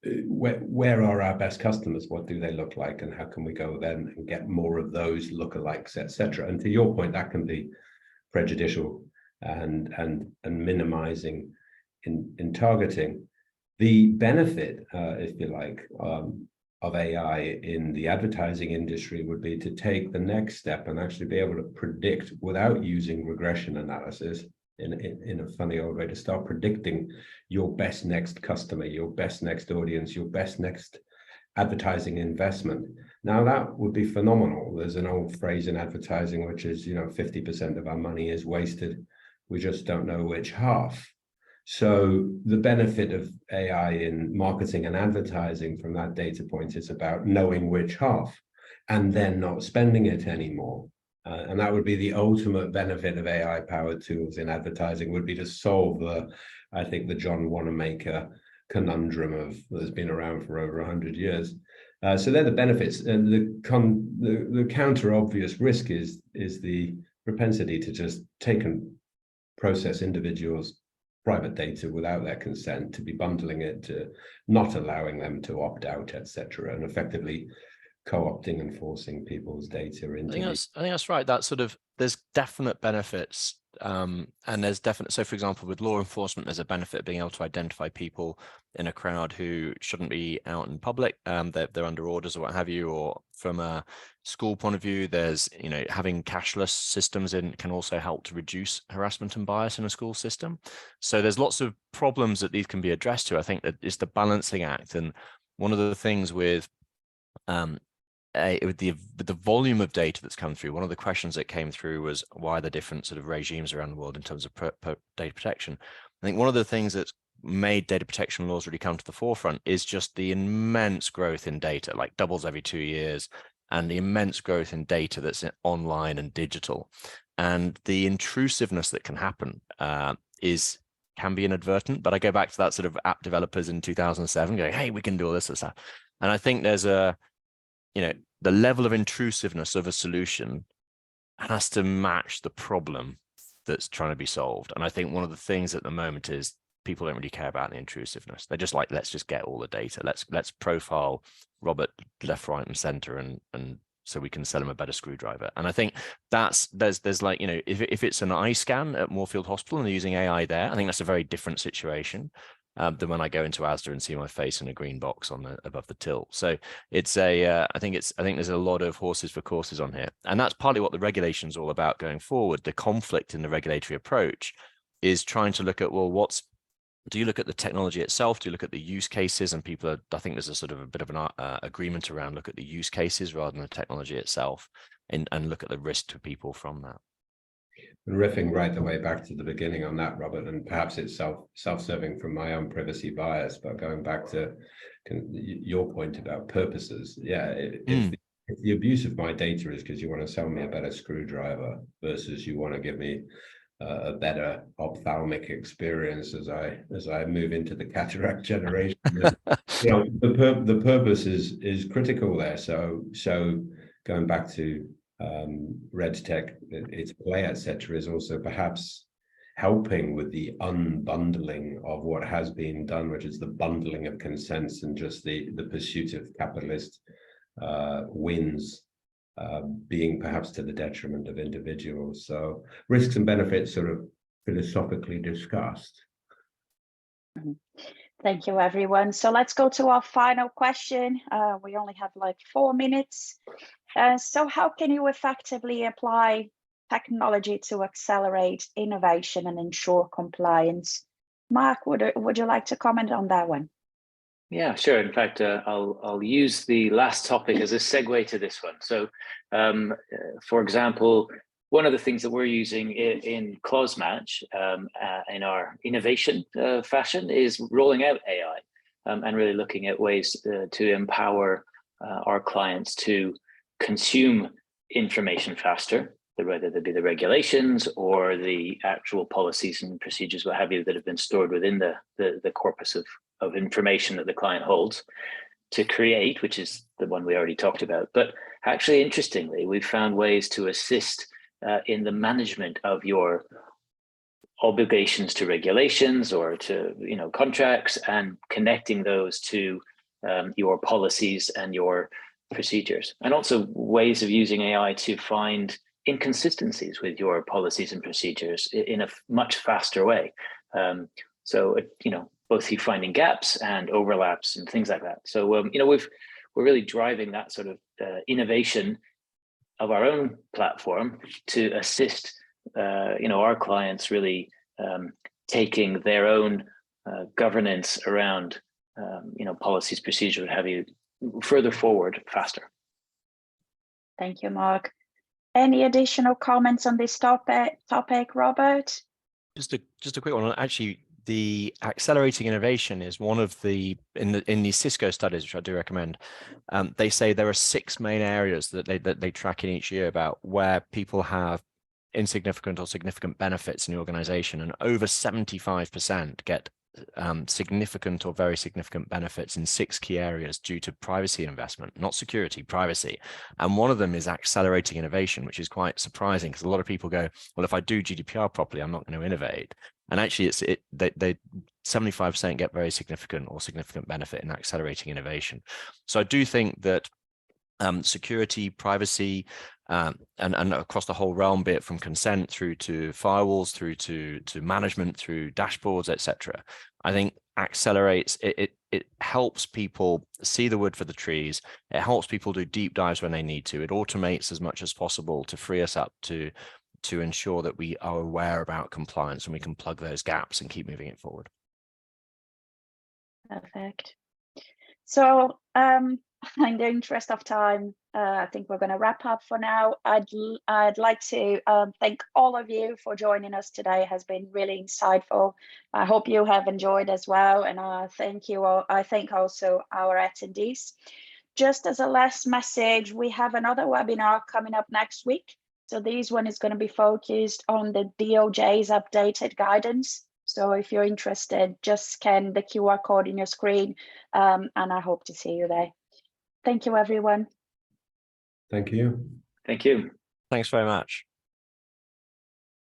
Where are our best customers? What do they look like, and how can we go then and get more of those lookalikes, etc.? And to your point, that can be prejudicial and minimizing in targeting. The benefit, if you like, of AI in the advertising industry would be to take the next step and actually be able to predict without using regression analysis. In a funny old way, to start predicting your best next customer, your best next audience, your best next advertising investment. Now that would be phenomenal. There's an old phrase in advertising, which is, 50% of our money is wasted. We just don't know which half. So the benefit of AI in marketing and advertising from that data point is about knowing which half and then not spending it anymore. And that would be the ultimate benefit of AI-powered tools in advertising, would be to solve I think the John Wanamaker conundrum that's been around for over 100 years. So they're the benefits. And the counter obvious risk is the propensity to just take and process individuals' private data without their consent, to be bundling it, to not allowing them to opt out, etc., and effectively co-opting and forcing people's data into. I think that's right. That sort of, there's definite benefits, and there's definite. So, for example, with law enforcement, there's a benefit of being able to identify people in a crowd who shouldn't be out in public. They're under orders or what have you. Or from a school point of view, there's having cashless systems can also help to reduce harassment and bias in a school system. So there's lots of problems that these can be addressed to. I think that it's the balancing act, and one of the things with the volume of data that's come through, one of the questions that came through was why the different sort of regimes around the world in terms of data protection. I think one of the things that's made data protection laws really come to the forefront is just the immense growth in data, like doubles every 2 years, and the immense growth in data that's online and digital. And the intrusiveness that can happen can be inadvertent. But I go back to that sort of app developers in 2007 going, hey, we can do all this stuff. And I think there's the level of intrusiveness of a solution has to match the problem that's trying to be solved. And I think one of the things at the moment is people don't really care about the intrusiveness. They're just like, let's just get all the data. Let's profile Robert left, right, and center, and so we can sell him a better screwdriver. And I think there's like, if it's an eye scan at Moorfield Hospital and they're using AI there, I think that's a very different situation than when I go into Asda and see my face in a green box above the till. So it's I think there's a lot of horses for courses on here, and that's partly what the regulation is all about going forward. The conflict in the regulatory approach is trying to look at, well, do you look at the technology itself? Do you look at the use cases? And I think there's a sort of a bit of an agreement around look at the use cases rather than the technology itself, and look at the risk to people from that. And riffing right the way back to the beginning on that, Robert, and perhaps it's self-serving from my own privacy bias, but going back to your point about purposes, yeah, if the abuse of my data is because you want to sell me a better screwdriver versus you want to give me a better ophthalmic experience as I move into the cataract generation, you know, the purpose is critical there. So going back to red tech, its play, etc., is also perhaps helping with the unbundling of what has been done, which is the bundling of consents and just the pursuit of capitalist wins, being perhaps to the detriment of individuals. So risks and benefits sort of philosophically discussed. Thank you, everyone. So let's go to our final question. We only have like 4 minutes. So how can you effectively apply technology to accelerate innovation and ensure compliance? Mark, would you like to comment on that one? Yeah, sure. In fact, I'll use the last topic as a segue to this one. So, for example, one of the things that we're using in ClauseMatch in our innovation fashion is rolling out AI and really looking at ways to empower our clients to consume information faster, whether they be the regulations or the actual policies and procedures, what have you, that have been stored within the corpus of information that the client holds to create, which is the one we already talked about. But actually, interestingly, we've found ways to assist in the management of your obligations to regulations or to contracts, and connecting those to your policies and your procedures, and also ways of using AI to find inconsistencies with your policies and procedures in a much faster way. So both you finding gaps and overlaps and things like that. So we're really driving that sort of innovation of our own platform to assist our clients really taking their own governance around policies, procedures, what have you, further forward faster. Thank you, Mark. Any additional comments on this topic, Robert? Just a quick one. Actually, the accelerating innovation is one of the in these Cisco studies, which I do recommend. They say there are 6 main areas that they track in each year about where people have insignificant or significant benefits in the organization, and over 75% get significant or very significant benefits in 6 key areas due to privacy investment, not security, privacy. And one of them is accelerating innovation, which is quite surprising because a lot of people go, well, if I do GDPR properly, I'm not going to innovate. And actually, they 75% get very significant or significant benefit in accelerating innovation. So I do think that security, privacy, and across the whole realm, be it from consent through to firewalls, through to management, through dashboards, etc. I think accelerates it helps people see the wood for the trees. It helps people do deep dives when they need to. It automates as much as possible to free us up to ensure that we are aware about compliance and we can plug those gaps and keep moving it forward. Perfect. So in the interest of time, I think we're going to wrap up for now. I'd like to thank all of you for joining us today. It has been really insightful. I hope you have enjoyed as well, and thank you all. I thank also our attendees. Just as a last message, we have another webinar coming up next week. So this one is going to be focused on the DOJ's updated guidance. So if you're interested, just scan the QR code in your screen, and I hope to see you there. Thank you, everyone. Thank you. Thank you. Thanks very much.